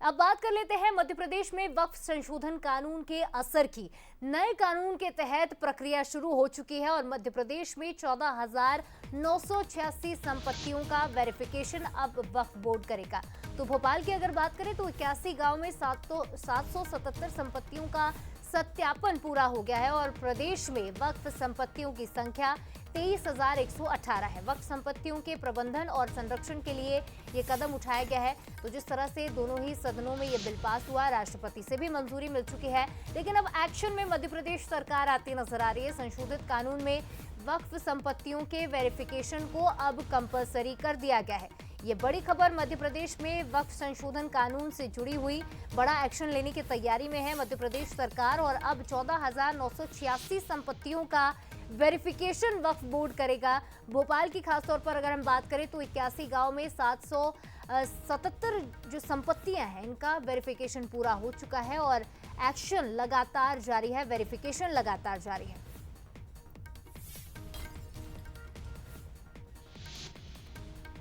अब बात कर लेते हैं मध्य प्रदेश में वक्फ संशोधन कानून के असर की। नए कानून के तहत प्रक्रिया शुरू हो चुकी है और मध्य प्रदेश में 14,986 संपत्तियों का वेरिफिकेशन अब वक्फ बोर्ड करेगा। तो भोपाल की अगर बात करें तो 81 गांव में 777 संपत्तियों का सत्यापन पूरा हो गया है और प्रदेश में वक्फ संपत्तियों की संख्या 23,118 है। वक्फ संपत्तियों के प्रबंधन और संरक्षण के लिए ये कदम उठाया गया है। तो जिस तरह से दोनों ही सदनों में ये बिल पास हुआ, राष्ट्रपति से भी मंजूरी मिल चुकी है, लेकिन अब एक्शन में मध्य प्रदेश सरकार आती नजर आ रही है। संशोधित कानून में वक्फ संपत्तियों के वेरिफिकेशन को अब कंपलसरी कर दिया गया है। ये बड़ी खबर मध्य प्रदेश में वक्फ संशोधन कानून से जुड़ी हुई बड़ा एक्शन लेने की तैयारी में है मध्य प्रदेश सरकार और अब 14,986 संपत्तियों का वेरिफिकेशन वक्फ बोर्ड करेगा। भोपाल की खासतौर पर अगर हम बात करें तो 81 गांव में 777 जो संपत्तियां हैं इनका वेरिफिकेशन पूरा हो चुका है और एक्शन लगातार जारी है, वेरिफिकेशन लगातार जारी है।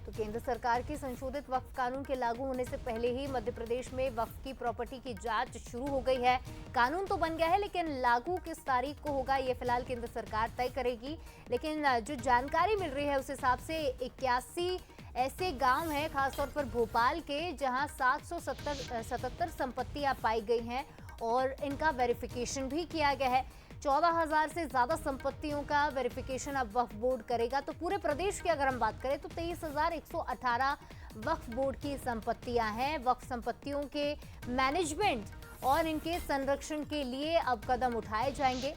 तो केंद्र सरकार की संशोधित वक्फ कानून के लागू होने से पहले ही मध्य प्रदेश में वक्फ की प्रॉपर्टी की जांच शुरू हो गई है। कानून तो बन गया है लेकिन लागू किस तारीख को होगा ये फिलहाल केंद्र सरकार तय करेगी। लेकिन जो जानकारी मिल रही है उस हिसाब से 81 ऐसे गांव हैं खासतौर पर भोपाल के जहां 777 संपत्तियां पाई गई हैं और इनका वेरिफिकेशन भी किया गया है। 14,000 से ज्यादा संपत्तियों का वेरिफिकेशन अब वक्फ बोर्ड करेगा। तो पूरे प्रदेश की अगर हम बात करें तो 23,118 वक्फ बोर्ड की संपत्तियां हैं। वक्फ संपत्तियों के मैनेजमेंट और इनके संरक्षण के लिए अब कदम उठाए जाएंगे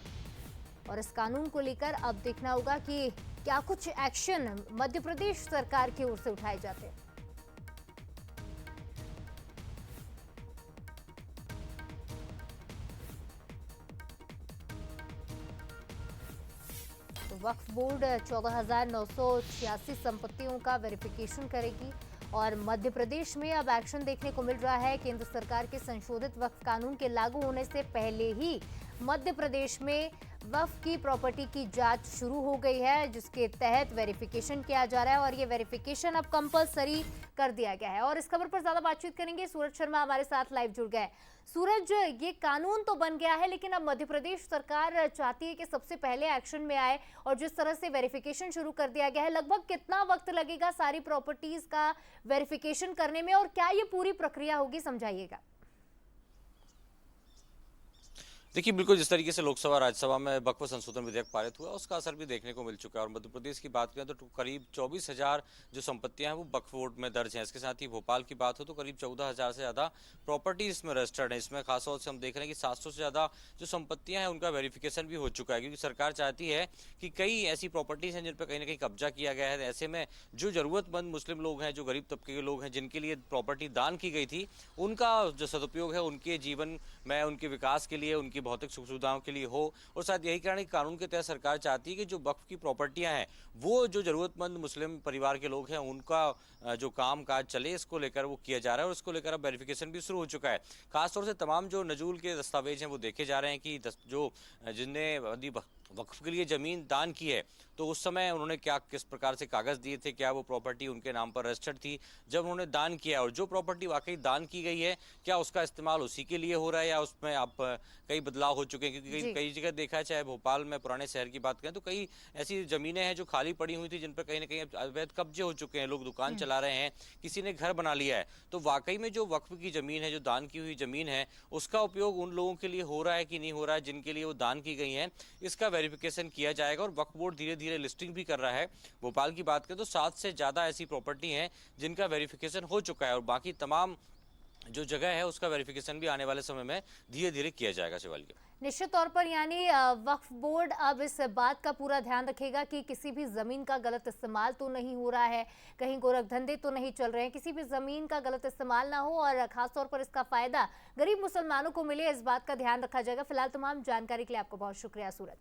और इस कानून को लेकर अब देखना होगा कि क्या कुछ एक्शन मध्य प्रदेश सरकार की ओर से उठाए जाते हैं। वक्फ बोर्ड 14,986 संपत्तियों का वेरिफिकेशन करेगी और मध्य प्रदेश में अब एक्शन देखने को मिल रहा है। केंद्र सरकार के संशोधित वक्फ कानून के लागू होने से पहले ही मध्य प्रदेश में वक्फ की प्रॉपर्टी की जांच शुरू हो गई है जिसके तहत वेरिफिकेशन किया जा रहा है और ये वेरिफिकेशन अब कंपलसरी कर दिया गया है। और इस खबर पर ज्यादा बातचीत करेंगे, सूरज शर्मा हमारे साथ लाइव जुड़ गए। सूरज, ये कानून तो बन गया है लेकिन अब मध्य प्रदेश सरकार चाहती है कि सबसे पहले एक्शन में आए और जिस तरह से वेरिफिकेशन शुरू कर दिया गया है, लगभग कितना वक्त लगेगा सारी प्रॉपर्टीज का वेरिफिकेशन करने में और क्या ये पूरी प्रक्रिया होगी, समझाइएगा। देखिए, बिल्कुल जिस तरीके से लोकसभा राज्यसभा में वक्फ संशोधन विधेयक पारित हुआ उसका असर भी देखने को मिल चुका है और मध्य प्रदेश की बात करें तो करीब 24,000 जो संपत्तियां हैं वो वक्फ बोर्ड में दर्ज हैं। इसके साथ ही भोपाल की बात हो तो करीब 14,000 से ज़्यादा प्रॉपर्टी इसमें रजिस्टर्ड है। इसमें खासतौर से हम देख रहे हैं कि 700 से ज़्यादा जो संपत्तियां हैं उनका वेरिफिकेशन भी हो चुका है क्योंकि सरकार चाहती है कि कई ऐसी प्रॉपर्टीज़ हैं जिन पर कहीं ना कहीं कब्जा किया गया है। ऐसे में जो ज़रूरतमंद मुस्लिम लोग हैं, जो गरीब तबके के लोग हैं, जिनके लिए प्रॉपर्टी दान की गई थी, उनका जो सदुपयोग है उनके जीवन में, उनके विकास के लिए, उनकी भौतिक सुख सुविधाओं के लिए हो। और साथ यही कारण कानून के तहत सरकार चाहती है कि जो वक्फ की प्रॉपर्टियां हैं वो जो जरूरतमंद मुस्लिम परिवार के लोग हैं उनका जो काम काज चले, इसको लेकर वो किया जा रहा है और इसको लेकर अब वेरिफिकेशन भी शुरू हो चुका है। खासतौर से तमाम जो नजूल के दस्तावेज हैं वो देखे जा रहे हैं कि जो जिनने वक्फ के लिए जमीन दान की है तो उस समय उन्होंने क्या किस प्रकार से कागज दिए थे, क्या वो प्रॉपर्टी उनके नाम पर रजिस्टर्ड थी जब उन्होंने दान किया, और जो प्रॉपर्टी वाकई दान की गई है क्या उसका इस्तेमाल उसी के लिए हो रहा है या उसमें अब कई बदलाव हो चुके हैं। क्योंकि कई जगह देखा है, चाहे भोपाल में पुराने शहर की बात करें तो कई ऐसी जमीनें हैं जो खाली पड़ी हुई थी जिन पर कहीं ना कहीं अवैध कब्जे हो चुके हैं, लोग दुकान चला रहे हैं, किसी ने घर बना लिया है। तो वाकई में जो वक्फ की जमीन है, जो दान की हुई जमीन है, उसका उपयोग उन लोगों के लिए हो रहा है कि नहीं हो रहा है जिनके लिए वो दान की गई है, इसका वेरिफिकेशन किया जाएगा। और वक्फ बोर्ड धीरे धीरे लिस्टिंग भी कर रहा है। भोपाल की बात करें तो 7 से ज्यादा ऐसी प्रॉपर्टी हैं जिनका वेरिफिकेशन हो चुका है और बाकी तमाम जो जगह है उसका वेरिफिकेशन भी आने वाले समय में धीरे धीरे किया जाएगा। शिवाली, निश्चित तौर पर यानी वक्फ बोर्ड अब इस बात का पूरा ध्यान रखेगा कि किसी भी जमीन का गलत इस्तेमाल तो नहीं हो रहा है, कहीं गोरख धंधे तो नहीं चल रहे हैं, किसी भी जमीन का गलत इस्तेमाल ना हो और खासतौर पर इसका फायदा गरीब मुसलमानों को मिले, इस बात का ध्यान रखा जाएगा। फिलहाल तमाम जानकारी के लिए आपको बहुत शुक्रिया सूरज।